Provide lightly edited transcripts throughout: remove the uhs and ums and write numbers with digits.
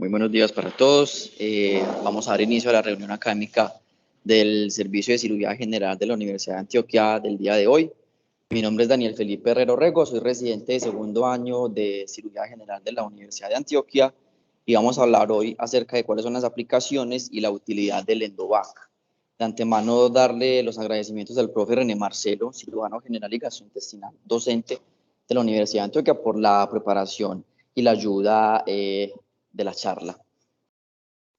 Muy buenos días para todos. Vamos a dar inicio a la reunión académica del Servicio de Cirugía General de la Universidad de Antioquia del día de hoy. Mi nombre es Daniel Felipe Herrero Rego, soy residente de segundo año de Cirugía General de la Universidad de Antioquia y vamos a hablar hoy acerca de cuáles son las aplicaciones y la utilidad del EndoVac. De antemano, darle los agradecimientos al profe René Marcelo, cirujano general y gastrointestinal, docente de la Universidad de Antioquia, por la preparación y la ayuda de la charla.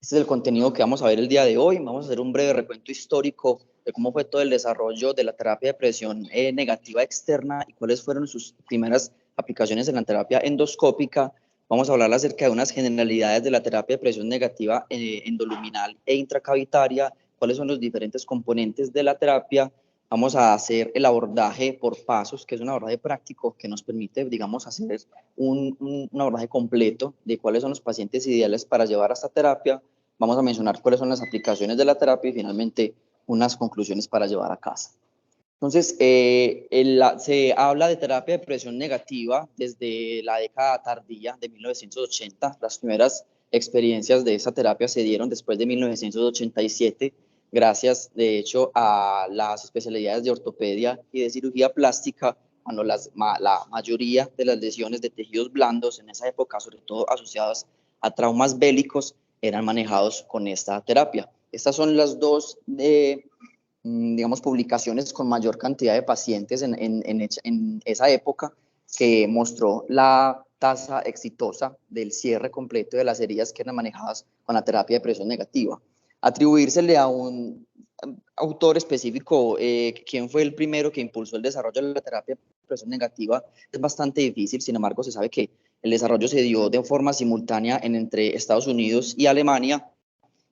Este es el contenido que vamos a ver el día de hoy. Vamos a hacer un breve recuento histórico de cómo fue todo el desarrollo de la terapia de presión negativa externa y cuáles fueron sus primeras aplicaciones en la terapia endoscópica. Vamos a hablar acerca de unas generalidades de la terapia de presión negativa endoluminal e intracavitaria, cuáles son los diferentes componentes de la terapia. Vamos a hacer el abordaje por pasos, que es un abordaje práctico que nos permite, digamos, hacer un abordaje completo de cuáles son los pacientes ideales para llevar a esta terapia. Vamos a mencionar cuáles son las aplicaciones de la terapia y finalmente unas conclusiones para llevar a casa. Entonces, se habla de terapia de presión negativa desde la década tardía de 1980. Las primeras experiencias de esa terapia se dieron después de 1987, gracias, de hecho, a las especialidades de ortopedia y de cirugía plástica, cuando la mayoría de las lesiones de tejidos blandos en esa época, sobre todo asociadas a traumas bélicos, eran manejados con esta terapia. Estas son las dos digamos, publicaciones con mayor cantidad de pacientes en esa época, que mostró la tasa exitosa del cierre completo de las heridas que eran manejadas con la terapia de presión negativa. Atribuírsele a un autor específico, quién fue el primero que impulsó el desarrollo de la terapia de presión negativa, es bastante difícil. Sin embargo, se sabe que el desarrollo se dio de forma simultánea entre Estados Unidos y Alemania,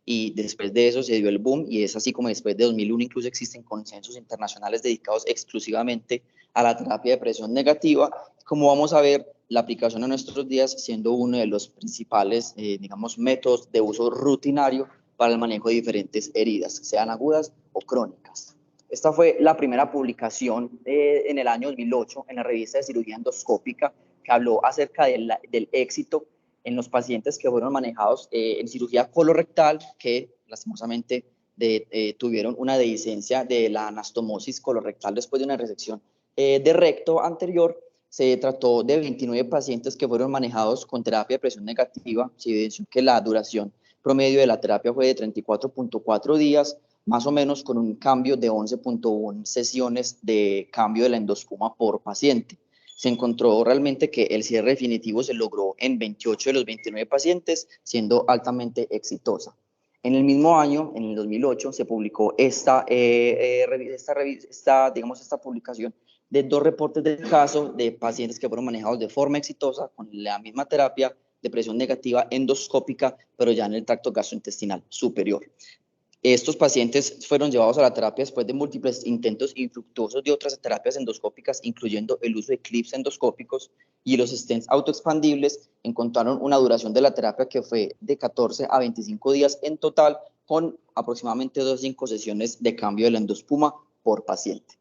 y después de eso se dio el boom, y es así como después de 2001 incluso existen consensos internacionales dedicados exclusivamente a la terapia de presión negativa. Como vamos a ver, la aplicación en nuestros días siendo uno de los principales, digamos, métodos de uso rutinario para el manejo de diferentes heridas, sean agudas o crónicas. Esta fue la primera publicación en el año 2008 en la revista de cirugía endoscópica, que habló acerca del éxito en los pacientes que fueron manejados en cirugía colorectal, que lastimosamente tuvieron una dehiscencia de la anastomosis colorectal después de una resección de recto anterior. Se trató de 29 pacientes que fueron manejados con terapia de presión negativa. Se evidenció que la duración promedio de la terapia fue de 34.4 días, más o menos, con un cambio de 11.1 sesiones de cambio de la endospuma por paciente. Se encontró realmente que el cierre definitivo se logró en 28 de los 29 pacientes, siendo altamente exitosa. En el mismo año, en el 2008, se publicó esta publicación de 2 reportes de caso de pacientes que fueron manejados de forma exitosa con la misma terapia de presión negativa endoscópica, pero ya en el tracto gastrointestinal superior. Estos pacientes fueron llevados a la terapia después de múltiples intentos infructuosos de otras terapias endoscópicas, incluyendo el uso de clips endoscópicos y los stents autoexpandibles. Encontraron una duración de la terapia que fue de 14 a 25 días en total, con aproximadamente 2 a 5 sesiones de cambio de la endospuma por paciente.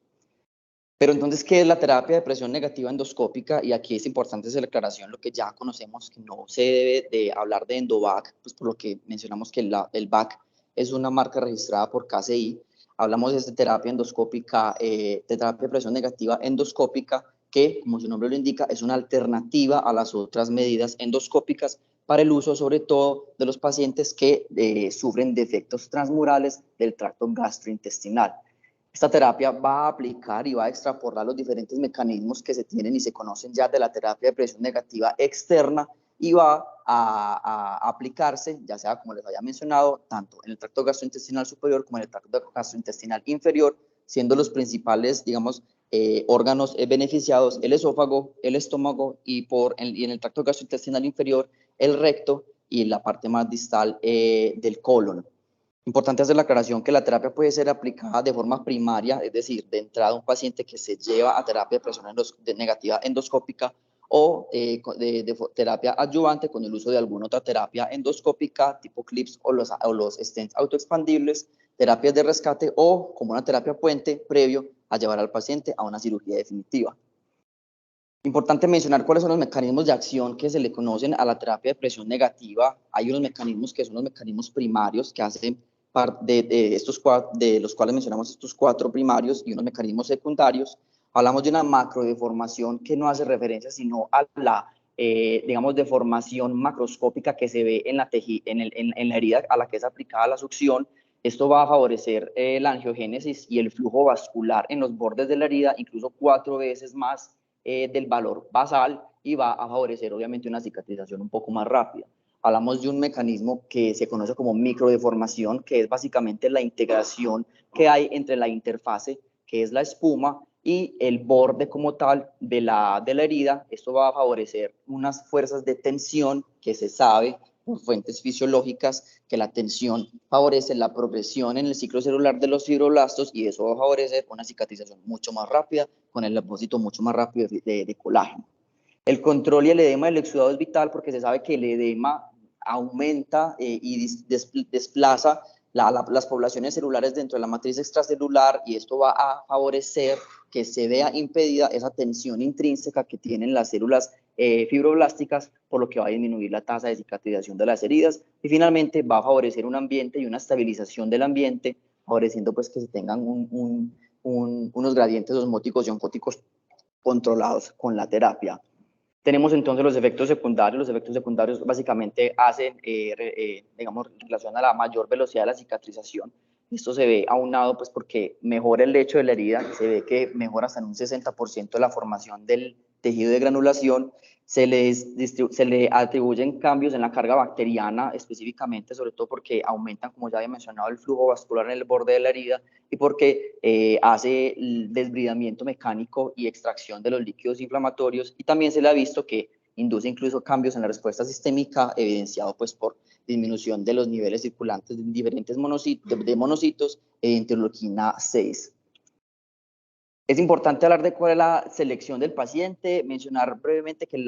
Pero entonces, ¿qué es la terapia de presión negativa endoscópica? Y aquí es importante hacer la aclaración, lo que ya conocemos, que no se debe de hablar de EndoVac, pues por lo que mencionamos que el VAC es una marca registrada por KCI. Hablamos de esta terapia endoscópica, de terapia de presión negativa endoscópica, que, como su nombre lo indica, es una alternativa a las otras medidas endoscópicas para el uso, sobre todo, de los pacientes que sufren defectos transmurales del tracto gastrointestinal. Esta terapia va a aplicar y va a extrapolar los diferentes mecanismos que se tienen y se conocen ya de la terapia de presión negativa externa, y va a aplicarse, ya sea, como les había mencionado, tanto en el tracto gastrointestinal superior como en el tracto gastrointestinal inferior, siendo los principales, digamos, órganos beneficiados el esófago, el estómago, y en el tracto gastrointestinal inferior el recto y la parte más distal del colon. Importante hacer la aclaración que la terapia puede ser aplicada de forma primaria, es decir, de entrada un paciente que se lleva a terapia de presión negativa endoscópica, o de terapia adyuvante con el uso de alguna otra terapia endoscópica tipo clips o los stents autoexpandibles, terapias de rescate, o como una terapia puente previo a llevar al paciente a una cirugía definitiva. Importante mencionar cuáles son los mecanismos de acción que se le conocen a la terapia de presión negativa. Hay unos mecanismos que son los mecanismos primarios que hacen parte de los cuales mencionamos estos cuatro primarios, y unos mecanismos secundarios. Hablamos de una macrodeformación que no hace referencia sino a la, digamos, deformación macroscópica que se ve en la herida a la que es aplicada la succión. Esto va a favorecer la angiogénesis y el flujo vascular en los bordes de la herida, incluso 4 veces más del valor basal, y va a favorecer obviamente una cicatrización un poco más rápida. Hablamos de un mecanismo que se conoce como microdeformación, que es básicamente la integración que hay entre la interfase, que es la espuma, y el borde como tal de la herida. Esto va a favorecer unas fuerzas de tensión que se sabe por fuentes fisiológicas que la tensión favorece la progresión en el ciclo celular de los fibroblastos, y eso va a favorecer una cicatrización mucho más rápida con el depósito mucho más rápido de colágeno. El control y el edema del exudado es vital porque se sabe que el edema aumenta y desplaza las poblaciones celulares dentro de la matriz extracelular, y esto va a favorecer que se vea impedida esa tensión intrínseca que tienen las células fibroblásticas, por lo que va a disminuir la tasa de cicatrización de las heridas, y finalmente va a favorecer un ambiente y una estabilización del ambiente, favoreciendo pues que se tengan unos gradientes osmóticos y oncóticos controlados con la terapia. Tenemos entonces los efectos secundarios. Los efectos secundarios básicamente hacen, digamos, relación a la mayor velocidad de la cicatrización. Esto se ve aunado pues porque mejora el lecho de la herida, se ve que mejora hasta en un 60% la formación del tejido de granulación. Se le atribuyen cambios en la carga bacteriana específicamente, sobre todo porque aumentan, como ya había mencionado, el flujo vascular en el borde de la herida, y porque hace el desbridamiento mecánico y extracción de los líquidos inflamatorios, y también se le ha visto que induce incluso cambios en la respuesta sistémica, evidenciado pues por disminución de los niveles circulantes de diferentes monocitos e interleuquina 6. Es importante hablar de cuál es la selección del paciente, mencionar brevemente que,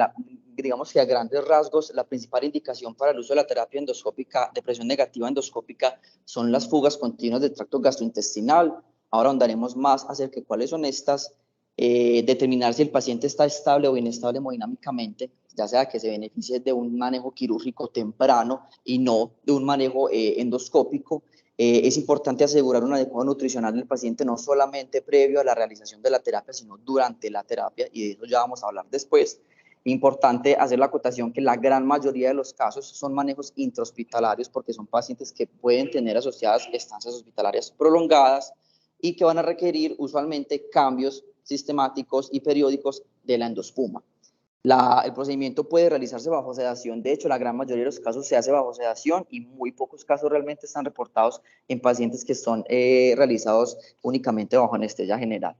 digamos que a grandes rasgos, la principal indicación para el uso de la terapia endoscópica de presión negativa endoscópica son las fugas continuas del tracto gastrointestinal. Ahora ahondaremos más acerca de cuáles son estas, determinar si el paciente está estable o inestable hemodinámicamente, ya sea que se beneficie de un manejo quirúrgico temprano y no de un manejo endoscópico. Es importante asegurar un adecuado nutricional del paciente, no solamente previo a la realización de la terapia, sino durante la terapia, y de eso ya vamos a hablar después. Importante hacer la acotación que la gran mayoría de los casos son manejos intrahospitalarios, porque son pacientes que pueden tener asociadas estancias hospitalarias prolongadas y que van a requerir usualmente cambios sistemáticos y periódicos de la endospuma. El procedimiento puede realizarse bajo sedación. De hecho, la gran mayoría de los casos se hace bajo sedación, y muy pocos casos realmente están reportados en pacientes que son realizados únicamente bajo anestesia general.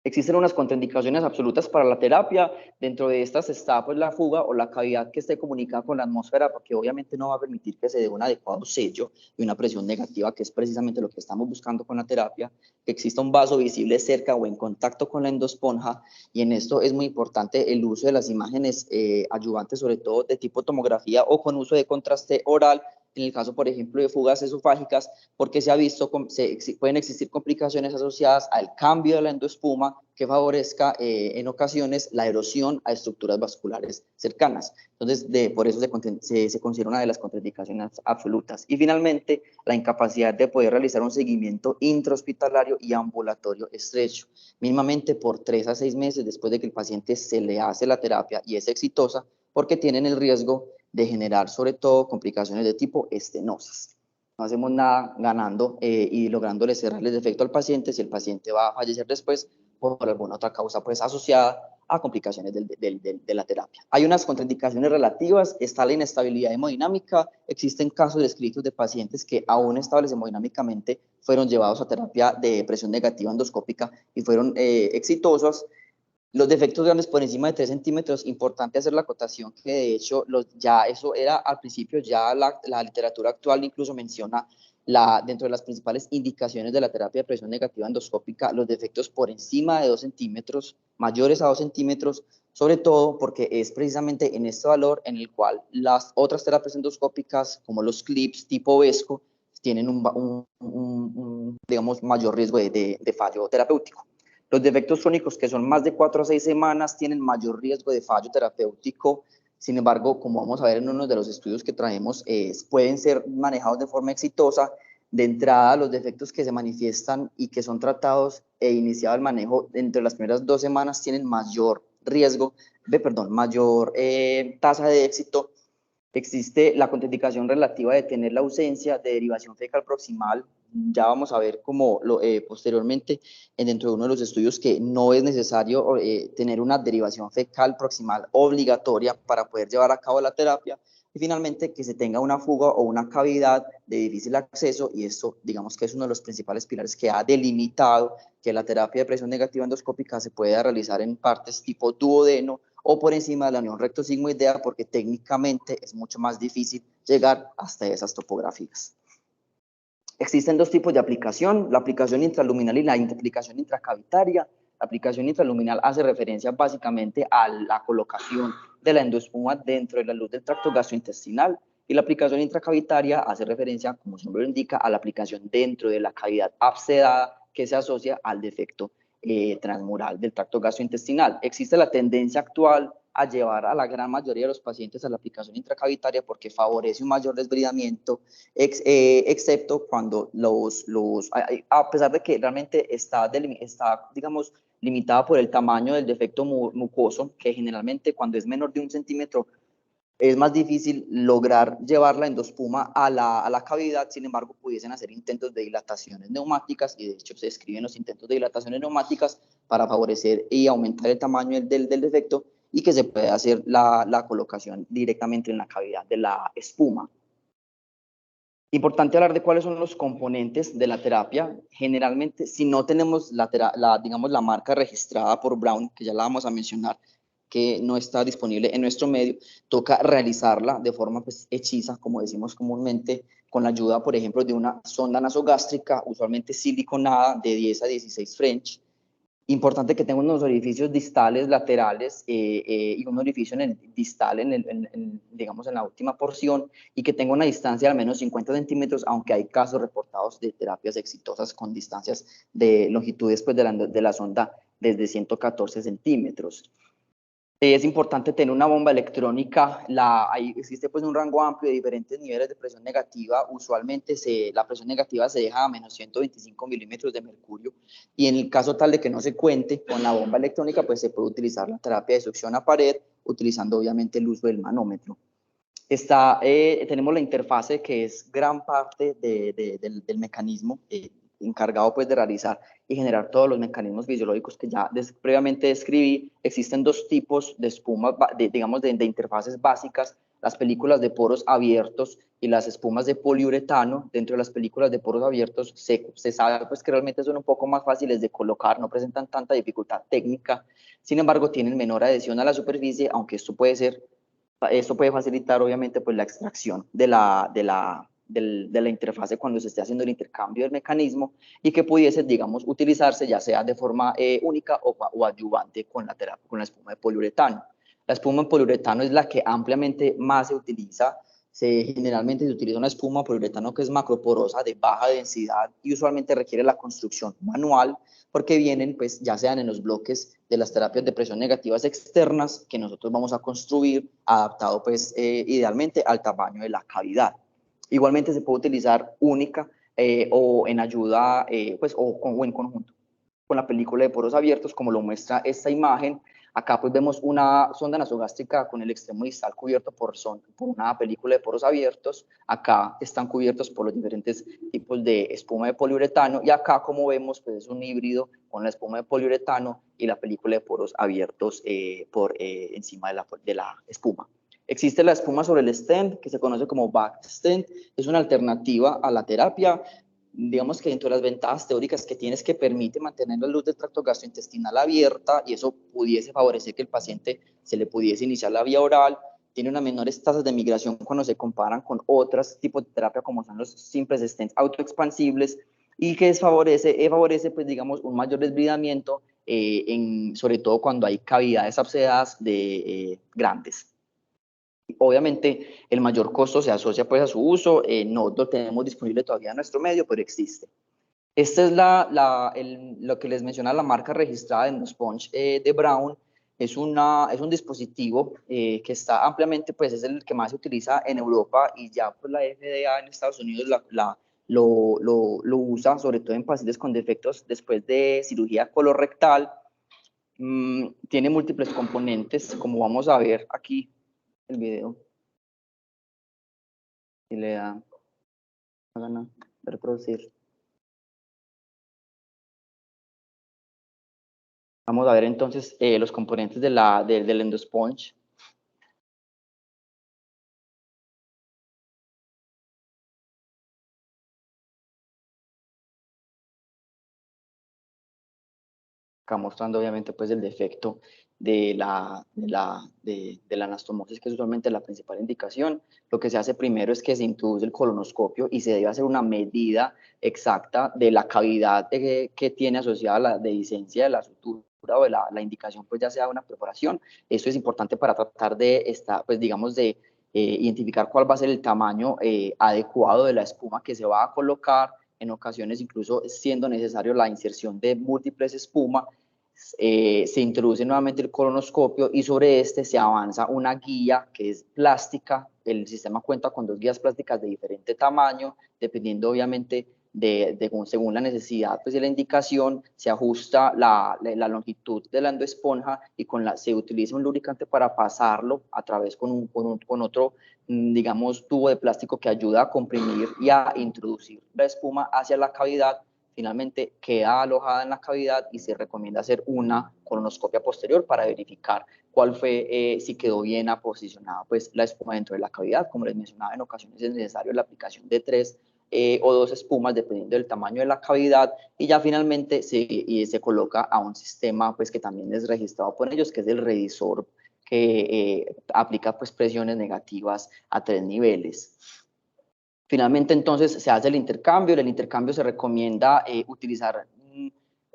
Existen unas contraindicaciones absolutas para la terapia. Dentro de estas está pues la fuga o la cavidad que esté comunicada con la atmósfera, porque obviamente no va a permitir que se dé un adecuado sello y una presión negativa, que es precisamente lo que estamos buscando con la terapia. Que exista un vaso visible cerca o en contacto con la endosponja, y en esto es muy importante el uso de las imágenes ayudantes, sobre todo de tipo tomografía o con uso de contraste oral, en el caso, por ejemplo, de fugas esofágicas, porque se ha visto que pueden existir complicaciones asociadas al cambio de la endoespuma que favorezca en ocasiones la erosión a estructuras vasculares cercanas. Entonces, por eso se considera una de las contraindicaciones absolutas. Y finalmente, la incapacidad de poder realizar un seguimiento intrahospitalario y ambulatorio estrecho, mínimamente por 3 a 6 meses después de que el paciente se le hace la terapia y es exitosa, porque tienen el riesgo de generar sobre todo complicaciones de tipo estenosis. No hacemos nada ganando y lográndole cerrar el defecto al paciente si el paciente va a fallecer después por alguna otra causa pues asociada a complicaciones de la terapia. Hay unas contraindicaciones relativas. Está la inestabilidad hemodinámica. Existen casos descritos de pacientes que aún estables hemodinámicamente fueron llevados a terapia de presión negativa endoscópica y fueron exitosos. Los defectos grandes por encima de 3 centímetros, importante hacer la acotación que de hecho ya eso era al principio, ya la literatura actual incluso menciona dentro de las principales indicaciones de la terapia de presión negativa endoscópica, los defectos por encima de 2 centímetros, mayores a 2 centímetros, sobre todo porque es precisamente en este valor en el cual las otras terapias endoscópicas, como los clips tipo Vesco, tienen digamos, mayor riesgo de fallo terapéutico. Los defectos crónicos que son más de 4 a 6 semanas tienen mayor riesgo de fallo terapéutico. Sin embargo, como vamos a ver en uno de los estudios que traemos, pueden ser manejados de forma exitosa. De entrada, los defectos que se manifiestan y que son tratados e iniciado el manejo entre las primeras 2 semanas tienen mayor riesgo, mayor tasa de éxito. Existe la contraindicación relativa de tener la ausencia de derivación fecal proximal. Ya vamos a ver cómo posteriormente dentro de uno de los estudios que no es necesario tener una derivación fecal proximal obligatoria para poder llevar a cabo la terapia. Y finalmente que se tenga una fuga o una cavidad de difícil acceso, y esto digamos que es uno de los principales pilares que ha delimitado que la terapia de presión negativa endoscópica se pueda realizar en partes tipo duodeno o por encima de la unión recto-sigmoidea, porque técnicamente es mucho más difícil llegar hasta esas topografías. Existen 2 tipos de aplicación, la aplicación intraluminal y la aplicación intracavitaria. La aplicación intraluminal hace referencia básicamente a la colocación de la endoespuma dentro de la luz del tracto gastrointestinal, y la aplicación intracavitaria hace referencia, como su nombre lo indica, a la aplicación dentro de la cavidad abscedada que se asocia al defecto transmural del tracto gastrointestinal. Existe la tendencia actual a llevar a la gran mayoría de los pacientes a la aplicación intracavitaria porque favorece un mayor desbridamiento, excepto cuando a pesar de que realmente está digamos, limitada por el tamaño del defecto mucoso, que generalmente cuando es menor de 1 centímetro es más difícil lograr llevar la endospuma a la cavidad. Sin embargo, pudiesen hacer intentos de dilataciones neumáticas, y de hecho se describen los intentos de dilataciones neumáticas para favorecer y aumentar el tamaño del defecto, y que se puede hacer la colocación directamente en la cavidad de la espuma. Importante hablar de cuáles son los componentes de la terapia. Generalmente, si no tenemos digamos, la marca registrada por Brown, que ya la vamos a mencionar, que no está disponible en nuestro medio, toca realizarla de forma pues, hechiza, como decimos comúnmente, con la ayuda, por ejemplo, de una sonda nasogástrica, usualmente siliconada, de 10 a 16 French. Importante que tenga unos orificios distales, laterales, y un orificio en el distal, digamos, en la última porción, y que tenga una distancia de al menos 50 centímetros, aunque hay casos reportados de terapias exitosas con distancias de longitudes pues, de la sonda desde 114 centímetros. Es importante tener una bomba electrónica. Existe pues un rango amplio de diferentes niveles de presión negativa. Usualmente la presión negativa se deja a menos 125 milímetros de mercurio, y en el caso tal de que no se cuente con la bomba electrónica, pues se puede utilizar la terapia de succión a pared, utilizando obviamente el uso del manómetro. Tenemos la interfase, que es gran parte del mecanismo encargado pues de realizar y generar todos los mecanismos fisiológicos que ya previamente describí. Existen 2 tipos de espumas, digamos, de interfaces básicas: las películas de poros abiertos y las espumas de poliuretano. Dentro de las películas de poros abiertos se sabe pues, que realmente son un poco más fáciles de colocar, no presentan tanta dificultad técnica, sin embargo tienen menor adhesión a la superficie, aunque esto puede facilitar obviamente pues, la extracción de la interfase cuando se esté haciendo el intercambio del mecanismo, y que pudiese, digamos, utilizarse ya sea de forma única o adyuvante con con la espuma de poliuretano. La espuma de poliuretano es la que ampliamente más se utiliza. Generalmente se utiliza una espuma de poliuretano que es macroporosa, de baja densidad, y usualmente requiere la construcción manual, porque vienen pues ya sean en los bloques de las terapias de presión negativas externas que nosotros vamos a construir, adaptado pues idealmente al tamaño de la cavidad. Igualmente se puede utilizar única o en ayuda pues, o en conjunto con la película de poros abiertos, como lo muestra esta imagen. Acá pues vemos una sonda nasogástrica con el extremo distal cubierto por una película de poros abiertos. Acá están cubiertos por los diferentes tipos de espuma de poliuretano, y acá, como vemos, pues es un híbrido con la espuma de poliuretano y la película de poros abiertos por encima de la espuma. Existe la espuma sobre el stent, que se conoce como back stent. Es una alternativa a la terapia. Digamos que dentro de las ventajas teóricas que tiene es que permite mantener la luz del tracto gastrointestinal abierta, y eso pudiese favorecer que el paciente se le pudiese iniciar la vía oral. Tiene unas menores tasas de migración cuando se comparan con otros tipos de terapia, como son los simples stents autoexpansibles, y que favorece pues, digamos, un mayor desbridamiento, sobre todo cuando hay cavidades abscedadas grandes. Obviamente el mayor costo se asocia pues a su uso, no lo tenemos disponible todavía en nuestro medio, pero existe. Esta es lo que les menciona la marca registrada de Endosponge de Brown. Es un dispositivo que está ampliamente, pues es el que más se utiliza en Europa y ya pues la FDA en Estados Unidos lo usa, sobre todo en pacientes con defectos después de cirugía colorectal. Tiene múltiples componentes, como vamos a ver aquí el video. Si le da, hagan a reproducir. Vamos a ver entonces los componentes del Endosponge. Acá mostrando obviamente pues el defecto de la anastomosis, que es usualmente la principal indicación. Lo que se hace primero es que se introduce el colonoscopio y se debe hacer una medida exacta de la cavidad que tiene asociada la dehiscencia de la sutura o de la indicación, pues ya sea una perforación. Esto es importante para tratar de, pues digamos, de identificar cuál va a ser el tamaño adecuado de la espuma que se va a colocar, en ocasiones incluso siendo necesario la inserción de múltiples espumas. Se introduce nuevamente el colonoscopio y sobre este se avanza una guía que es plástica. El sistema cuenta con 2 guías plásticas de diferente tamaño, dependiendo obviamente según la necesidad pues, de la indicación, se ajusta la longitud de la endoesponja y se utiliza un lubricante para pasarlo a través con otro, digamos, tubo de plástico que ayuda a comprimir y a introducir la espuma hacia la cavidad. Finalmente queda alojada en la cavidad y se recomienda hacer una colonoscopia posterior para verificar cuál fue, si quedó bien posicionada pues, la espuma dentro de la cavidad. Como les mencionaba, en ocasiones es necesario la aplicación de 3 o 2 espumas dependiendo del tamaño de la cavidad y ya finalmente se coloca a un sistema pues, que también es registrado por ellos, que es el Revisorb, que aplica pues, presiones negativas a 3 niveles. Finalmente, entonces, se hace el intercambio. En el intercambio se recomienda utilizar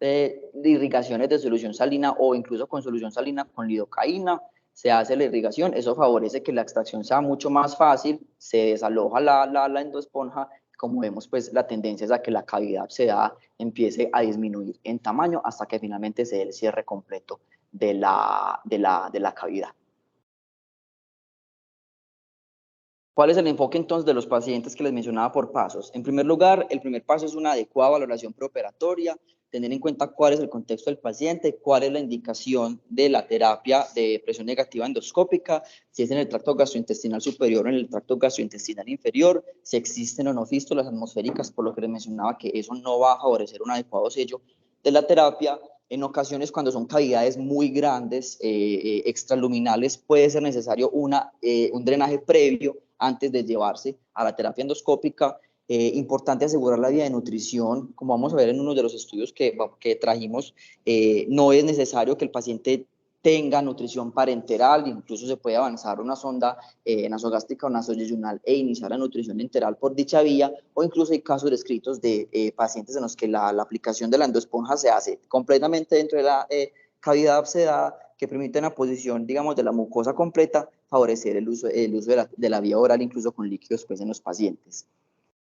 irrigaciones de solución salina o incluso con solución salina con lidocaína. Se hace la irrigación, eso favorece que la extracción sea mucho más fácil, se desaloja la endoesponja. Como vemos, pues la tendencia es a que la cavidad empiece a disminuir en tamaño hasta que finalmente se dé el cierre completo de la cavidad. ¿Cuál es el enfoque entonces de los pacientes que les mencionaba por pasos? En primer lugar, el primer paso es una adecuada valoración preoperatoria, tener en cuenta cuál es el contexto del paciente, cuál es la indicación de la terapia de presión negativa endoscópica, si es en el tracto gastrointestinal superior o en el tracto gastrointestinal inferior, si existen o no fístulas atmosféricas, por lo que les mencionaba que eso no va a favorecer un adecuado sello de la terapia. En ocasiones, cuando son cavidades muy grandes, extraluminales, puede ser necesario un drenaje previo antes de llevarse a la terapia endoscópica. Importante asegurar la vía de nutrición. Como vamos a ver en uno de los estudios que trajimos, no es necesario que el paciente tenga nutrición parenteral, incluso se puede avanzar una sonda nasogástrica o nasoyeyunal e iniciar la nutrición enteral por dicha vía, o incluso hay casos descritos de pacientes en los que la aplicación de la endoesponja se hace completamente dentro de la cavidad abscedada, que permite una posición, digamos, de la mucosa completa, favorecer el uso de la vía oral, incluso con líquidos pues, en los pacientes.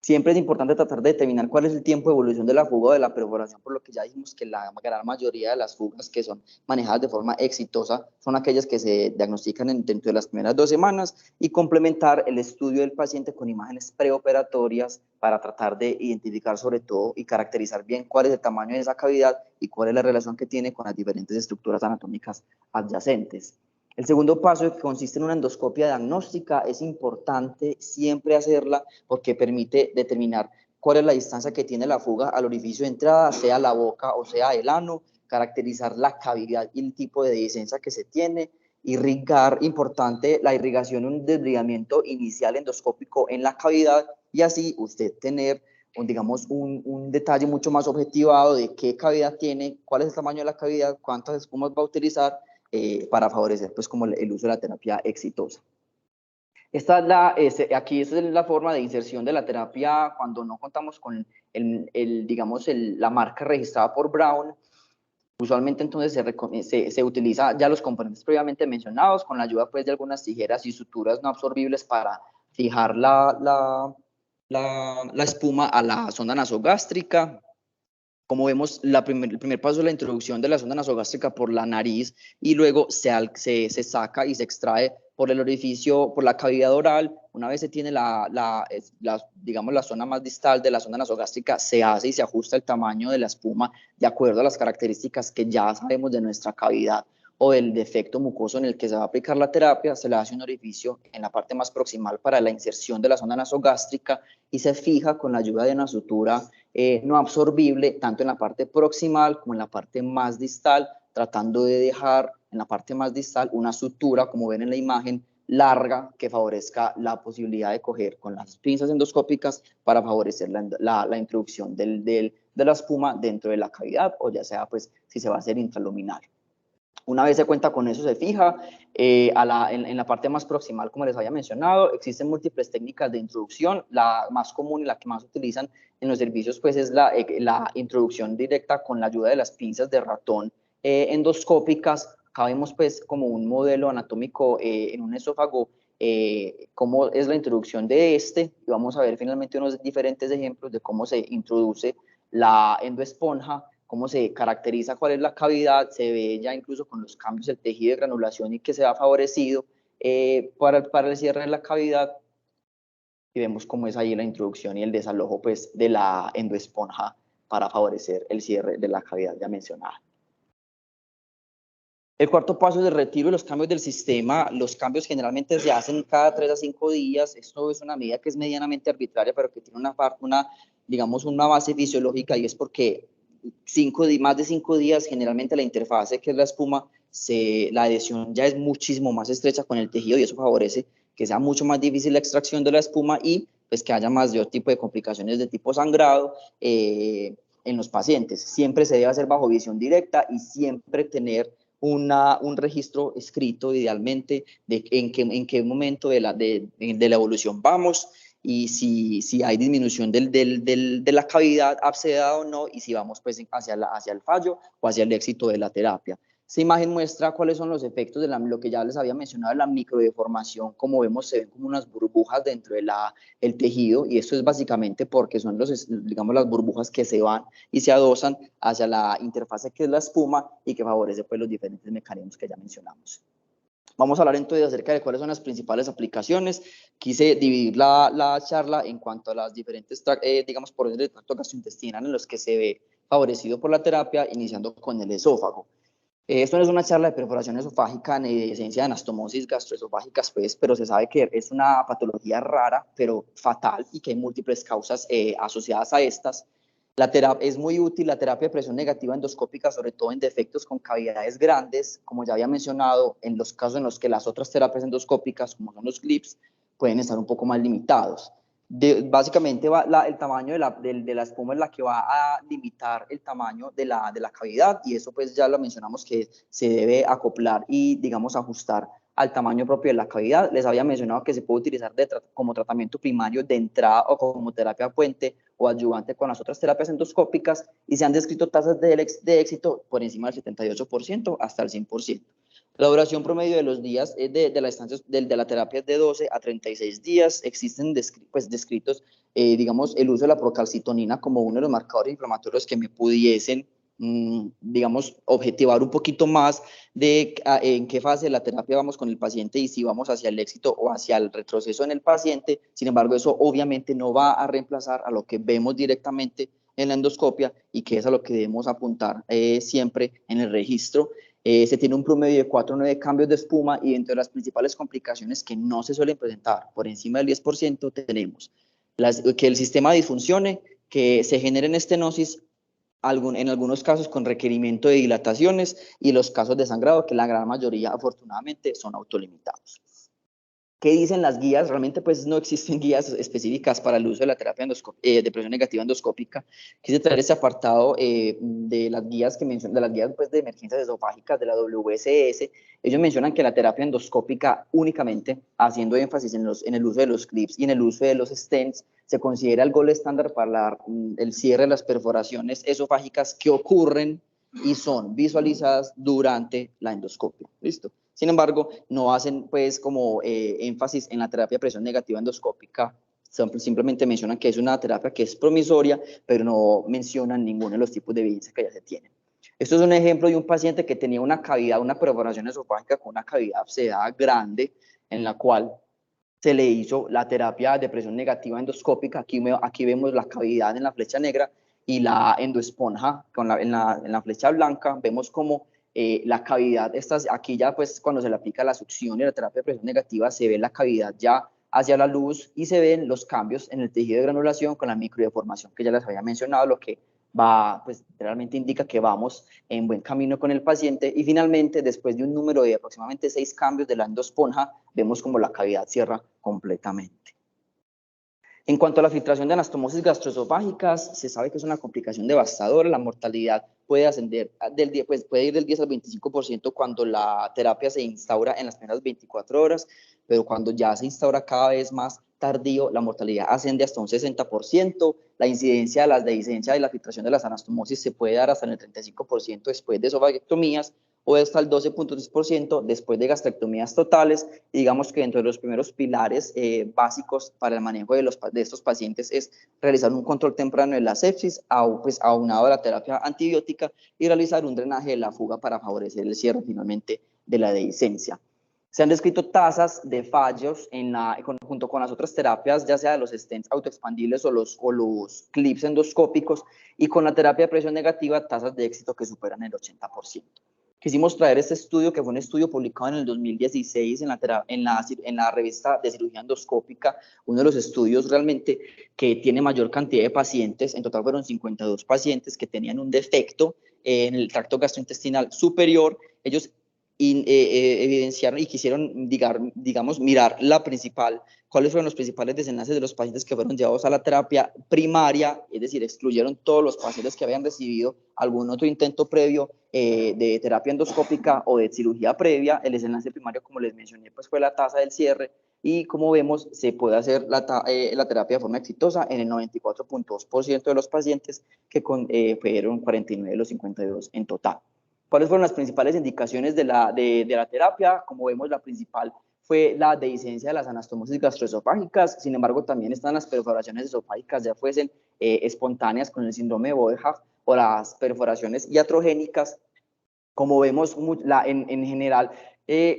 Siempre es importante tratar de determinar cuál es el tiempo de evolución de la fuga o de la perforación, por lo que ya dijimos que la gran mayoría de las fugas que son manejadas de forma exitosa son aquellas que se diagnostican dentro de las primeras 2 semanas, y complementar el estudio del paciente con imágenes preoperatorias para tratar de identificar sobre todo y caracterizar bien cuál es el tamaño de esa cavidad y cuál es la relación que tiene con las diferentes estructuras anatómicas adyacentes. El segundo paso, que consiste en una endoscopia diagnóstica, es importante siempre hacerla porque permite determinar cuál es la distancia que tiene la fuga al orificio de entrada, sea la boca o sea el ano, caracterizar la cavidad y el tipo de dehiscencia que se tiene, irrigar, importante la irrigación, un desbridamiento inicial endoscópico en la cavidad, y así usted tener digamos, un detalle mucho más objetivado de qué cavidad tiene, cuál es el tamaño de la cavidad, cuántas espumas va a utilizar para favorecer pues como el uso de la terapia exitosa. Aquí es la forma de inserción de la terapia cuando no contamos con digamos, la marca registrada por Brown. Usualmente entonces se utiliza ya los componentes previamente mencionados con la ayuda pues de algunas tijeras y suturas no absorbibles para fijar la espuma a la sonda nasogástrica. Como vemos, el primer paso es la introducción de la sonda nasogástrica por la nariz y luego se saca y se extrae por el orificio, por la cavidad oral. Una vez se tiene digamos, la zona más distal de la sonda nasogástrica, se hace y se ajusta el tamaño de la espuma de acuerdo a las características que ya sabemos de nuestra cavidad o del defecto mucoso en el que se va a aplicar la terapia. Se le hace un orificio en la parte más proximal para la inserción de la sonda nasogástrica y se fija con la ayuda de una sutura no absorbible, tanto en la parte proximal como en la parte más distal, tratando de dejar en la parte más distal una sutura, como ven en la imagen, larga que favorezca la posibilidad de coger con las pinzas endoscópicas para favorecer la introducción de la espuma dentro de la cavidad, o ya sea pues si se va a hacer intraluminal. Una vez se cuenta con eso, se fija en la parte más proximal, como les había mencionado. Existen múltiples técnicas de introducción. La más común y la que más utilizan en los servicios pues, es la introducción directa con la ayuda de las pinzas de ratón endoscópicas. Acá vemos pues, como un modelo anatómico en un esófago, cómo es la introducción de este. Y vamos a ver finalmente unos diferentes ejemplos de cómo se introduce la endoesponja, cómo se caracteriza, cuál es la cavidad, se ve ya incluso con los cambios del tejido de granulación y que se ha favorecido para el cierre de la cavidad, y vemos cómo es ahí la introducción y el desalojo pues, de la endoesponja para favorecer el cierre de la cavidad ya mencionada. El cuarto paso es el retiro y los cambios del sistema. Los cambios generalmente se hacen cada 3 a 5 días. Esto es una medida que es medianamente arbitraria, pero que tiene digamos, una base fisiológica, y es porque más de 5 días, generalmente la interfase, que es la espuma, la adhesión ya es muchísimo más estrecha con el tejido y eso favorece que sea mucho más difícil la extracción de la espuma y pues que haya mayor tipo de complicaciones de tipo sangrado en los pacientes. Siempre se debe hacer bajo visión directa y siempre tener un registro escrito idealmente de en qué momento de la evolución vamos y si hay disminución de la cavidad abscedada o no, y si vamos pues hacia el fallo o hacia el éxito de la terapia. Esta imagen muestra cuáles son los efectos de lo que ya les había mencionado, de la microdeformación. Como vemos, se ven como unas burbujas dentro del tejido, y esto es básicamente porque son digamos, las burbujas que se van y se adosan hacia la interfase que es la espuma y que favorece pues, los diferentes mecanismos que ya mencionamos. Vamos a hablar entonces acerca de cuáles son las principales aplicaciones. Quise dividir la charla en cuanto a las diferentes, digamos, por ejemplo, el tracto gastrointestinal en los que se ve favorecido por la terapia, iniciando con el esófago. Esto no es una charla de perforación esofágica ni de esencia de anastomosis gastroesofágicas, pues, pero se sabe que es una patología rara, pero fatal, y que hay múltiples causas asociadas a estas. Es muy útil la terapia de presión negativa endoscópica, sobre todo en defectos con cavidades grandes, como ya había mencionado, en los casos en los que las otras terapias endoscópicas, como son los clips, pueden estar un poco más limitados. Básicamente el tamaño de la espuma es la que va a limitar el tamaño de la cavidad, y eso pues ya lo mencionamos que se debe acoplar y digamos ajustar al tamaño propio de la cavidad. Les había mencionado que se puede utilizar como tratamiento primario de entrada o como terapia puente o ayudante con las otras terapias endoscópicas, y se han descrito tasas de éxito por encima del 78% hasta el 100%. La duración promedio de los días de la estancia de la terapia es de 12 a 36 días. Existen descritos, digamos, el uso de la procalcitonina como uno de los marcadores inflamatorios que me pudiesen, digamos, objetivar un poquito más de en qué fase de la terapia vamos con el paciente y si vamos hacia el éxito o hacia el retroceso en el paciente. Sin embargo, eso obviamente no va a reemplazar a lo que vemos directamente en la endoscopia, y que es a lo que debemos apuntar siempre en el registro. Se tiene un promedio de 4 o 9 cambios de espuma, y entre las principales complicaciones que no se suelen presentar por encima del 10% tenemos que el sistema disfuncione, que se generen estenosis, en algunos casos con requerimiento de dilataciones, y los casos de sangrado, que la gran mayoría afortunadamente son autolimitados. ¿Qué dicen las guías? Realmente pues no existen guías específicas para el uso de la terapia de presión negativa endoscópica. Quise traer ese apartado de las guías pues, de emergencias esofágicas de la WSS. Ellos mencionan que la terapia endoscópica, únicamente haciendo énfasis en el uso de los clips y en el uso de los stents, se considera el gold estándar para el cierre de las perforaciones esofágicas que ocurren y son visualizadas durante la endoscopia. ¿Listo? Sin embargo, no hacen pues como énfasis en la terapia de presión negativa endoscópica simplemente mencionan que es una terapia que es promisoria, pero no mencionan ninguno de los tipos de evidencia que ya se tienen. Esto es un ejemplo de un paciente que tenía una cavidad, una perforación esofágica con una cavidad abscedada grande, en la cual se le hizo la terapia de presión negativa endoscópica. Aquí vemos la cavidad en la flecha negra y la endoesponja en la flecha blanca. Vemos como la cavidad, aquí ya pues cuando se le aplica la succión y la terapia de presión negativa, se ve la cavidad ya hacia la luz y se ven los cambios en el tejido de granulación con la microdeformación que ya les había mencionado, lo que pues realmente indica que vamos en buen camino con el paciente. Y finalmente, después de un número de aproximadamente 6 cambios de la endosponja, vemos como la cavidad cierra completamente. En cuanto a la filtración de anastomosis gastroesofágicas, se sabe que es una complicación devastadora. La mortalidad puede ascender puede ir del 10 al 25% cuando la terapia se instaura en las primeras 24 horas, pero cuando ya se instaura cada vez más tardío, la mortalidad asciende hasta un 60%. La incidencia de las dehiscencias y la filtración de las anastomosis se puede dar hasta en el 35% después de esofagectomías, o hasta el 12.3% después de gastrectomías totales. Y digamos que dentro de los primeros pilares básicos para el manejo de estos pacientes es realizar un control temprano de la sepsis, aunado a la terapia antibiótica, y realizar un drenaje de la fuga para favorecer el cierre finalmente de la dehiscencia. Se han descrito tasas de fallos junto con las otras terapias, ya sea de los stents autoexpandibles o los clips endoscópicos, y con la terapia de presión negativa, tasas de éxito que superan el 80%. Quisimos traer este estudio, que fue un estudio publicado en el 2016 en la revista de cirugía endoscópica, uno de los estudios realmente que tiene mayor cantidad de pacientes. En total fueron 52 pacientes que tenían un defecto en el tracto gastrointestinal superior. Ellos evidenciaron y quisieron, digamos, mirar cuáles fueron los principales desenlaces de los pacientes que fueron llevados a la terapia primaria, es decir, excluyeron todos los pacientes que habían recibido algún otro intento previo de terapia endoscópica o de cirugía previa. El desenlace primario, como les mencioné, pues fue la tasa del cierre, y como vemos, se puede hacer la terapia de forma exitosa en el 94.2% de los pacientes, que fueron 49 de los 52 en total. ¿Cuáles fueron las principales indicaciones de la terapia? Como vemos, la principal fue la dehiscencia de las anastomosis gastroesofágicas. Sin embargo, también están las perforaciones esofágicas, ya fuesen espontáneas con el síndrome de Bodenhaf, o las perforaciones iatrogénicas. Como vemos, en general,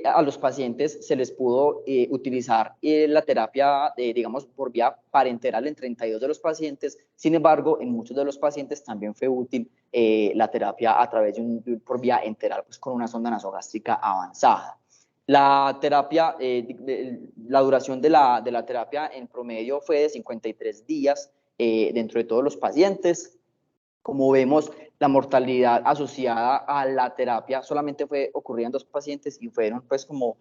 a los pacientes se les pudo utilizar la terapia, digamos, por vía parenteral en 32 de los pacientes. Sin embargo, en muchos de los pacientes también fue útil la terapia a través por vía enteral, pues con una sonda nasogástrica avanzada. La terapia, la duración de la terapia en promedio fue de 53 días dentro de todos los pacientes. Como vemos, la mortalidad asociada a la terapia solamente ocurría en 2 pacientes y fueron pues como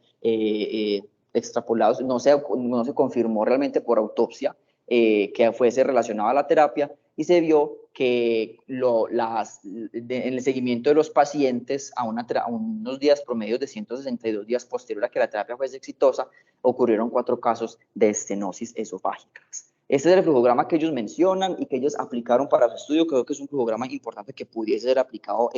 extrapolados, no se confirmó realmente por autopsia que fuese relacionado a la terapia, y se vio que en el seguimiento de los pacientes a unos días promedios de 162 días posterior a que la terapia fuese exitosa, ocurrieron 4 casos de estenosis esofágicas. Este es el flujograma que ellos mencionan y que ellos aplicaron para su estudio. Creo que es un flujograma importante que pudiese ser aplicado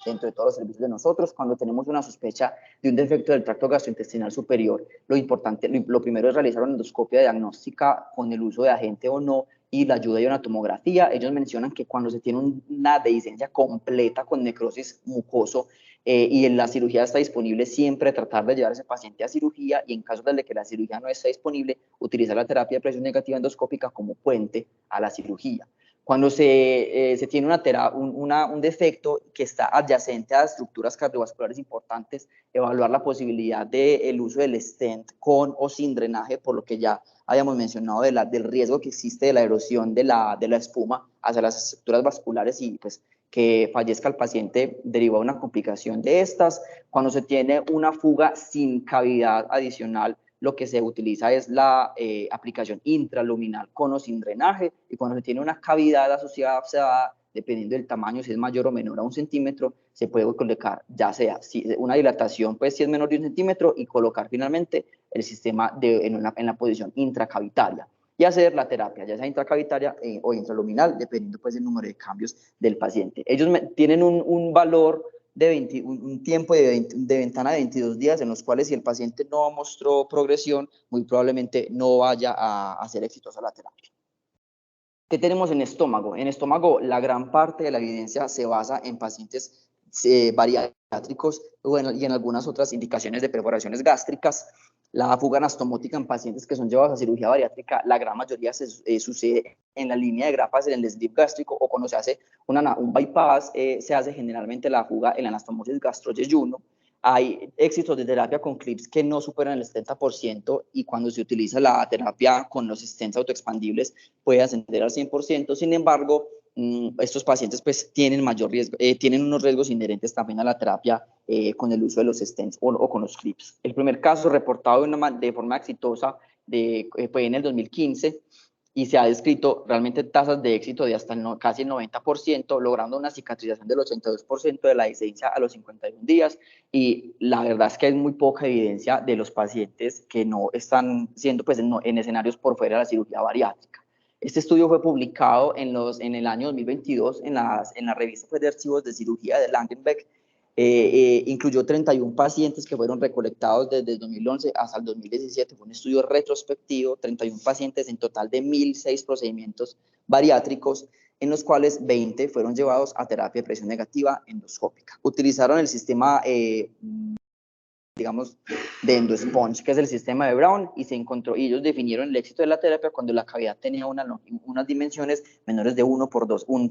dentro de todos los servicios de nosotros cuando tenemos una sospecha de un defecto del tracto gastrointestinal superior. Lo primero es realizar una endoscopia diagnóstica con el uso de agente o no, y la ayuda de una tomografía. Ellos mencionan que cuando se tiene una dehiscencia completa con necrosis mucoso y en la cirugía está disponible, siempre tratar de llevar a ese paciente a cirugía, y en caso de que la cirugía no esté disponible, utilizar la terapia de presión negativa endoscópica como puente a la cirugía. Cuando se tiene un defecto que está adyacente a estructuras cardiovasculares importantes, evaluar la posibilidad del uso del stent con o sin drenaje, por lo que ya habíamos mencionado del riesgo que existe de la erosión de la espuma hacia las estructuras vasculares, y pues que fallezca el paciente derivado de una complicación de estas. Cuando se tiene una fuga sin cavidad adicional, lo que se utiliza es la aplicación intraluminal con o sin drenaje, y cuando se tiene una cavidad asociada abscedada, dependiendo del tamaño, si es mayor o menor a 1 centímetro, se puede colocar ya sea una dilatación, pues si es menor de 1 centímetro, y colocar finalmente el sistema en la posición intracavitaria, y hacer la terapia, ya sea intracavitaria o intraluminal, dependiendo pues del número de cambios del paciente. Ellos tienen un valor un tiempo de ventana de 22 días en los cuales si el paciente no mostró progresión, muy probablemente no vaya a ser exitosa la terapia. ¿Qué tenemos en estómago? En estómago, la gran parte de la evidencia se basa en pacientes bariátricos y en algunas otras indicaciones de perforaciones gástricas. La fuga anastomótica en pacientes que son llevados a cirugía bariátrica, la gran mayoría sucede en la línea de grapas en el slip gástrico, o cuando se hace un bypass, se hace generalmente la fuga en la anastomosis gastroyeyuno. Hay éxitos de terapia con clips que no superan el 70%, y cuando se utiliza la terapia con los stents autoexpandibles puede ascender al 100%. Sin embargo, estos pacientes pues tienen mayor riesgo, tienen unos riesgos inherentes también a la terapia con el uso de los stents o con los clips. El primer caso reportado de forma exitosa fue en el 2015, y se ha descrito realmente tasas de éxito de hasta casi el 90%, logrando una cicatrización del 82% de la incidencia a los 51 días, y la verdad es que hay muy poca evidencia de los pacientes que no están siendo pues en escenarios por fuera de la cirugía bariátrica. Este estudio fue publicado en el año 2022 en la revista pues, de archivos de cirugía de Langenbeck. Incluyó 31 pacientes que fueron recolectados desde el 2011 hasta el 2017. Fue un estudio retrospectivo, 31 pacientes en total de 1.006 procedimientos bariátricos, en los cuales 20 fueron llevados a terapia de presión negativa endoscópica. Utilizaron el sistema digamos, de EndoSponge, que es el sistema de Brown, y ellos definieron el éxito de la terapia cuando la cavidad tenía unas dimensiones menores de 1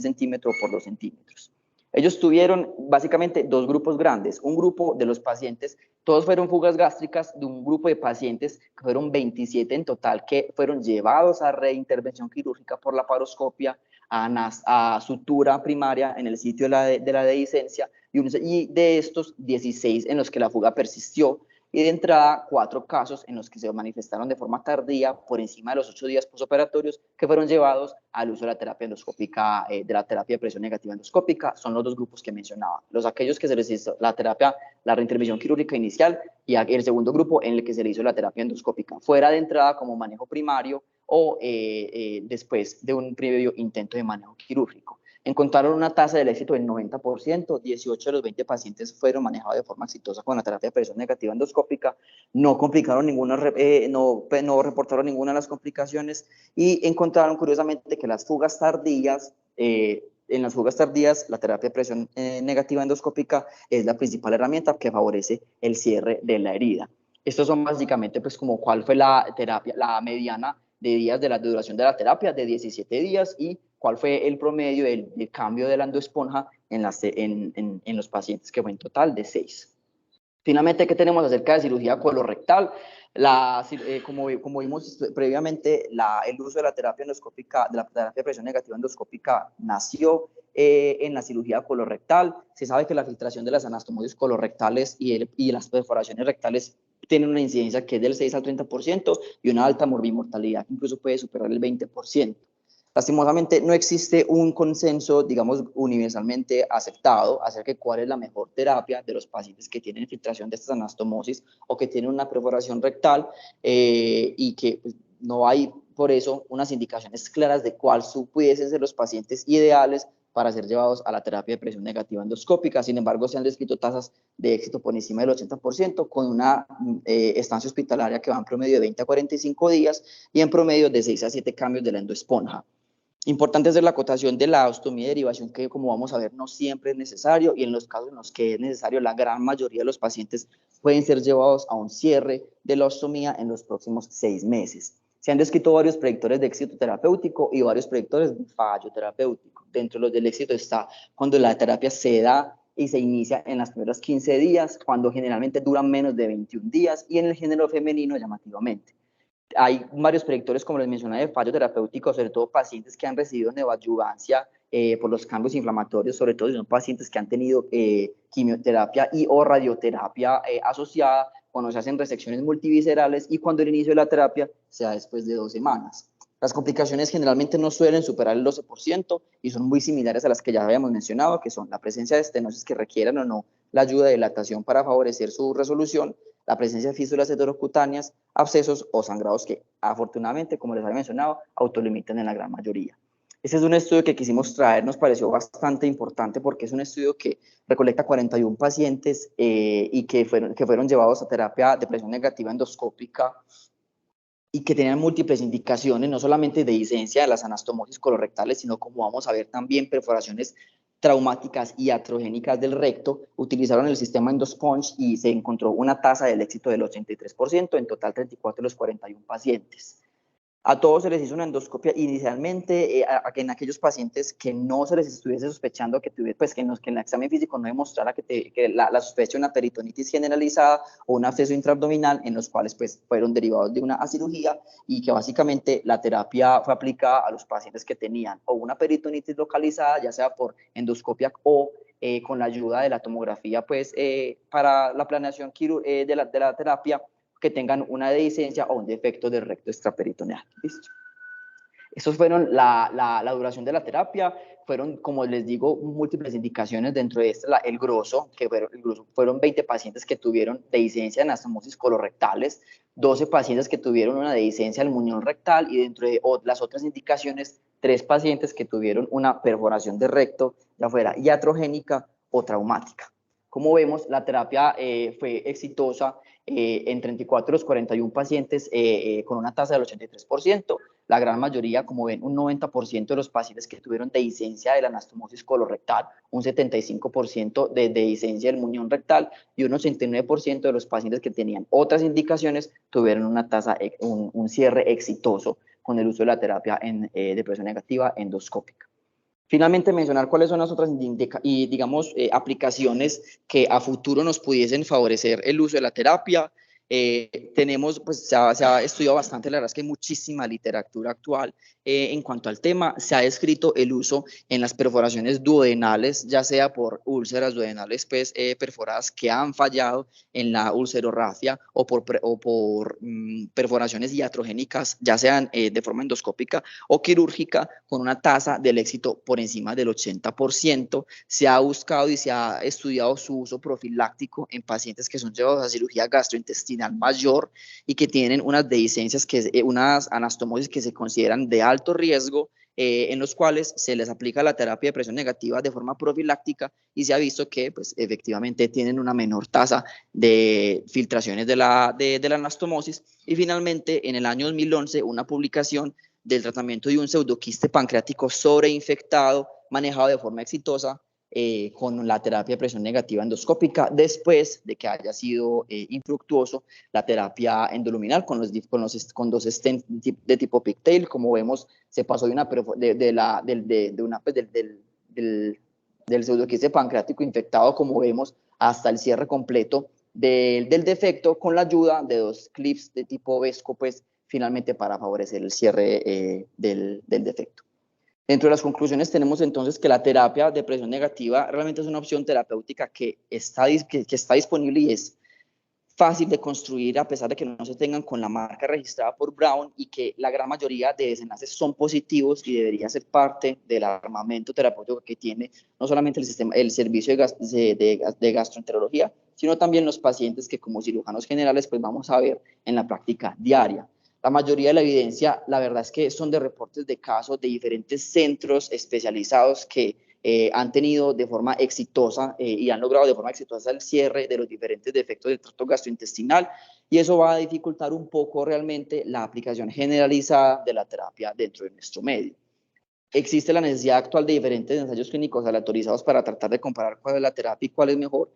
centímetro por 2 centímetros. Ellos tuvieron básicamente dos grupos grandes. Un grupo de los pacientes, todos fueron fugas gástricas, de un grupo de pacientes que fueron 27 en total, que fueron llevados a reintervención quirúrgica por laparoscopia, a sutura primaria en el sitio de la dehiscencia, y de estos 16 en los que la fuga persistió, y de entrada 4 casos en los que se manifestaron de forma tardía por encima de los 8 días postoperatorios, que fueron llevados al uso de la terapia endoscópica, de la terapia de presión negativa endoscópica. Son los dos grupos que mencionaba, aquellos que se les hizo la reintervención quirúrgica inicial, y el segundo grupo en el que se le hizo la terapia endoscópica fuera de entrada como manejo primario, o después de un previo intento de manejo quirúrgico. Encontraron una tasa de éxito del 90%, 18 de los 20 pacientes fueron manejados de forma exitosa con la terapia de presión negativa endoscópica, no complicaron no reportaron ninguna de las complicaciones, y encontraron curiosamente que las fugas tardías, en las fugas tardías, la terapia de presión negativa endoscópica es la principal herramienta que favorece el cierre de la herida. Estos son básicamente pues como cuál fue la terapia, la mediana de días de la duración de la terapia, de 17 días, y cuál fue el promedio del cambio de la endosponja en los pacientes, que fue en total de 6. Finalmente, ¿qué tenemos acerca de cirugía colorectal? Como vimos previamente, el uso de la terapia endoscópica, de la terapia de presión negativa endoscópica, nació en la cirugía colorectal. Se sabe que la filtración de las anastomosis colorectales y las perforaciones rectales tienen una incidencia que es del 6 al 30% y una alta morbimortalidad que incluso puede superar el 20%. Lastimosamente, no existe un consenso, digamos, universalmente aceptado acerca de cuál es la mejor terapia de los pacientes que tienen filtración de estas anastomosis o que tienen una perforación rectal, y que pues, no hay, por eso, unas indicaciones claras de cuáles pudiesen ser los pacientes ideales para ser llevados a la terapia de presión negativa endoscópica. Sin embargo, se han descrito tasas de éxito por encima del 80%, con una estancia hospitalaria que va en promedio de 20 a 45 días y en promedio de 6 a 7 cambios de la endosponja. Importante hacer la acotación de la ostomía y derivación, que como vamos a ver no siempre es necesario, y en los casos en los que es necesario, la gran mayoría de los pacientes pueden ser llevados a un cierre de la ostomía en los próximos 6 meses. Se han descrito varios predictores de éxito terapéutico y varios predictores de fallo terapéutico. Dentro de los del éxito está cuando la terapia se da y se inicia en las primeras 15 días, cuando generalmente duran menos de 21 días, y en el género femenino llamativamente. Hay varios predictores, como les mencioné, de fallo terapéutico, sobre todo pacientes que han recibido neoadyuvancia por los cambios inflamatorios, sobre todo si son pacientes que han tenido quimioterapia y o radioterapia asociada, cuando se hacen resecciones multiviscerales y cuando el inicio de la terapia se da después de 2 semanas. Las complicaciones generalmente no suelen superar el 12% y son muy similares a las que ya habíamos mencionado, que son la presencia de estenosis que requieran o no la ayuda de dilatación para favorecer su resolución, la presencia de fístulas heterocutáneas, abscesos o sangrados que afortunadamente, como les había mencionado, autolimitan en la gran mayoría. Este es un estudio que quisimos traer, nos pareció bastante importante porque es un estudio que recolecta 41 pacientes y que fueron llevados a terapia de presión negativa endoscópica y que tenían múltiples indicaciones, no solamente de discencia de las anastomosis colorectales, sino como vamos a ver también perforaciones traumáticas y iatrogénicas del recto. Utilizaron el sistema EndoSponge y se encontró una tasa del éxito del 83%, en total 34 de los 41 pacientes. A todos se les hizo una endoscopia inicialmente en aquellos pacientes que no se les estuviese sospechando que pues que en el examen físico no demostrara que la sospecha de una peritonitis generalizada o un absceso intraabdominal, en los cuales pues fueron derivados de una cirugía y que básicamente la terapia fue aplicada a los pacientes que tenían o una peritonitis localizada, ya sea por endoscopia o con la ayuda de la tomografía pues para la planeación de la terapia, que tengan una dehiscencia o un defecto del recto extraperitoneal. ¿Listo? Esos fueron la duración de la terapia. Fueron, como les digo, múltiples indicaciones dentro de el grosso, fueron 20 pacientes que tuvieron dehiscencia en anastomosis colorectales, 12 pacientes que tuvieron una dehiscencia del muñón rectal y dentro de las otras indicaciones, 3 pacientes que tuvieron una perforación de recto, ya fuera iatrogénica o traumática. Como vemos, la terapia fue exitosa en 34 de los 41 pacientes con una tasa del 83%. La gran mayoría, como ven, un 90% de los pacientes que tuvieron dehiscencia de la anastomosis colorectal, un 75% de dehiscencia del muñón rectal y un 89% de los pacientes que tenían otras indicaciones tuvieron una tasa, un cierre exitoso con el uso de la terapia de presión negativa endoscópica. Finalmente, mencionar cuáles son las otras digamos, aplicaciones que a futuro nos pudiesen favorecer el uso de la terapia. Tenemos, pues se ha estudiado bastante, la verdad es que hay muchísima literatura actual en cuanto al tema. Se ha descrito el uso en las perforaciones duodenales, ya sea por úlceras duodenales pues, perforadas que han fallado en la ulcerorragia o por perforaciones iatrogénicas, ya sean de forma endoscópica o quirúrgica, con una tasa del éxito por encima del 80%. Se ha buscado y se ha estudiado su uso profiláctico en pacientes que son llevados a cirugía gastrointestinal mayor y que tienen unas dehiscencias, unas anastomosis que se consideran de alto riesgo, en los cuales se les aplica la terapia de presión negativa de forma profiláctica y se ha visto que pues, efectivamente tienen una menor tasa de filtraciones de la anastomosis. Y finalmente, en el año 2011, una publicación del tratamiento de un pseudoquiste pancreático sobreinfectado manejado de forma exitosa con la terapia de presión negativa endoscópica después de que haya sido infructuoso la terapia endoluminal con dos stents de tipo pigtail. Como vemos, se pasó de una del pseudoquiste pancreático infectado, como vemos, hasta el cierre completo del defecto con la ayuda de 2 clips de tipo Vesco, pues finalmente para favorecer el cierre del defecto. Dentro de las conclusiones tenemos entonces que la terapia de presión negativa realmente es una opción terapéutica que está disponible y es fácil de construir a pesar de que no se tengan con la marca registrada por Brown, y que la gran mayoría de desenlaces son positivos y debería ser parte del armamento terapéutico que tiene no solamente el servicio de gastroenterología, sino también los pacientes que como cirujanos generales pues vamos a ver en la práctica diaria. La mayoría de la evidencia, la verdad es que son de reportes de casos de diferentes centros especializados que han tenido de forma exitosa y han logrado de forma exitosa el cierre de los diferentes defectos del tracto gastrointestinal, y eso va a dificultar un poco realmente la aplicación generalizada de la terapia dentro de nuestro medio. Existe la necesidad actual de diferentes ensayos clínicos aleatorizados para tratar de comparar cuál es la terapia y cuál es mejor,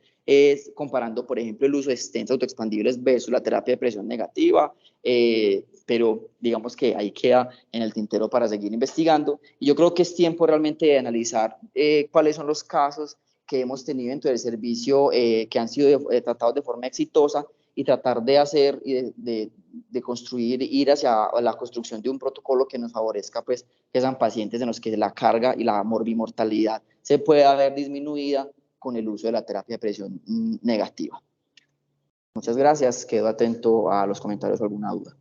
comparando, por ejemplo, el uso de stents autoexpandibles versus la terapia de presión negativa, pero digamos que ahí queda en el tintero para seguir investigando. Y yo creo que es tiempo realmente de analizar cuáles son los casos que hemos tenido dentro del servicio que han sido tratados de forma exitosa, y tratar de hacer y de construir, ir hacia la construcción de un protocolo que nos favorezca, pues, que sean pacientes en los que la carga y la morbimortalidad se pueda ver disminuida con el uso de la terapia de presión negativa. Muchas gracias, quedo atento a los comentarios o alguna duda.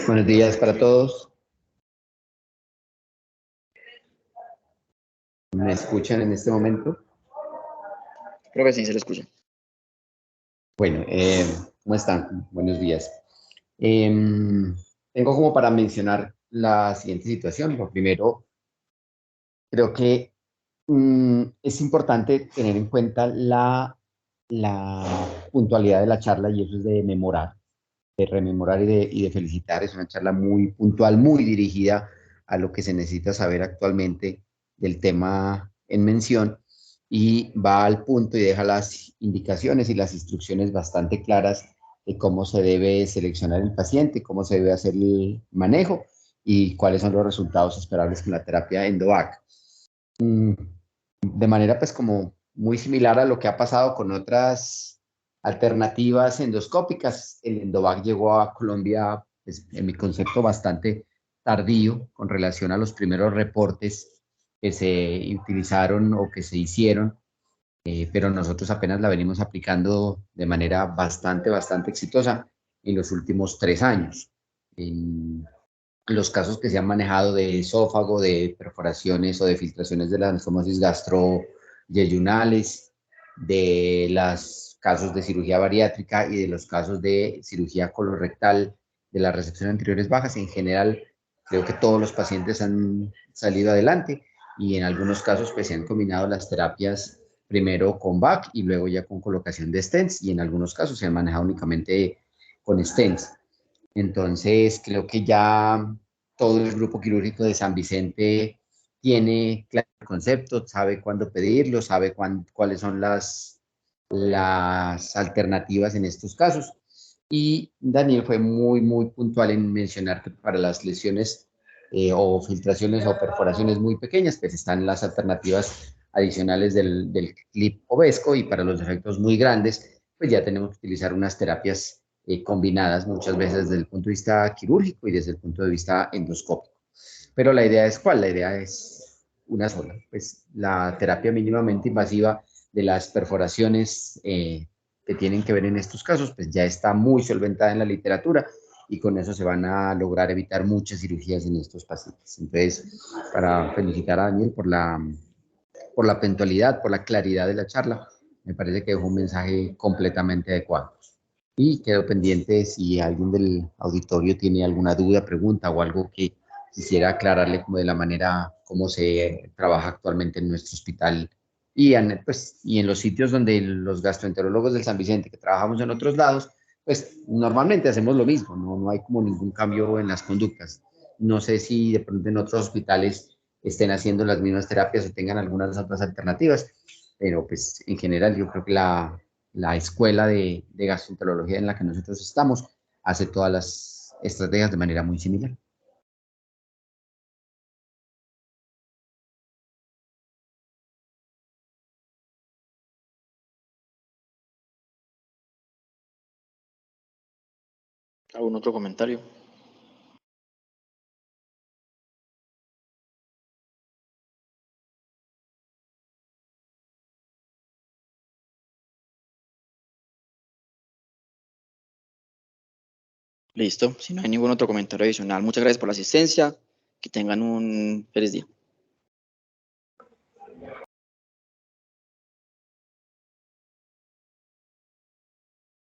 Buenos días para todos. ¿Me escuchan en este momento? Creo que sí se le escucha. Bueno, ¿cómo están? Buenos días. Tengo como para mencionar la siguiente situación. Lo primero, creo que es importante tener en cuenta la puntualidad de la charla y eso es de memorar, de rememorar y de felicitar. Es una charla muy puntual, muy dirigida a lo que se necesita saber actualmente del tema en mención y va al punto y deja las indicaciones y las instrucciones bastante claras de cómo se debe seleccionar el paciente, cómo se debe hacer el manejo y cuáles son los resultados esperables con la terapia Endovac. De manera pues como muy similar a lo que ha pasado con otras alternativas endoscópicas. El Endovac llegó a Colombia, pues, en mi concepto, bastante tardío con relación a los primeros reportes que se utilizaron o que se hicieron, pero nosotros apenas la venimos aplicando de manera bastante exitosa en los últimos 3 años. En los casos que se han manejado de esófago, de perforaciones o de filtraciones de las anastomosis gastroyeyunales, de los casos de cirugía bariátrica y de los casos de cirugía colorectal de las resecciones anteriores bajas. En general, creo que todos los pacientes han salido adelante y en algunos casos pues se han combinado las terapias primero con VAC y luego ya con colocación de stents y en algunos casos se han manejado únicamente con stents. Entonces, creo que ya todo el grupo quirúrgico de San Vicente tiene claro el concepto, sabe cuándo pedirlo, sabe cuáles son las alternativas en estos casos. Y Daniel fue muy puntual en mencionar que para las lesiones o filtraciones o perforaciones muy pequeñas, pues están las alternativas adicionales del clip ovesco y para los defectos muy grandes, pues ya tenemos que utilizar unas terapias combinadas muchas veces desde el punto de vista quirúrgico y desde el punto de vista endoscópico. Pero la idea es ¿cuál? La idea es una sola, pues la terapia mínimamente invasiva de las perforaciones que tienen que ver en estos casos, pues ya está muy solventada en la literatura y con eso se van a lograr evitar muchas cirugías en estos pacientes. Entonces, para felicitar a Daniel por la puntualidad, por la claridad de la charla, me parece que dejó un mensaje completamente adecuado. Y quedo pendiente si alguien del auditorio tiene alguna duda, pregunta o algo que quisiera aclararle como de la manera como se trabaja actualmente en nuestro hospital y en los sitios donde los gastroenterólogos del San Vicente, que trabajamos en otros lados, pues normalmente hacemos lo mismo, no hay como ningún cambio en las conductas. No sé si de pronto en otros hospitales estén haciendo las mismas terapias o tengan algunas otras alternativas, pero pues en general yo creo que la escuela de gastroenterología en la que nosotros estamos hace todas las estrategias de manera muy similar. ¿Algún otro comentario? Listo. Si no hay ningún otro comentario adicional, muchas gracias por la asistencia. Que tengan un feliz día.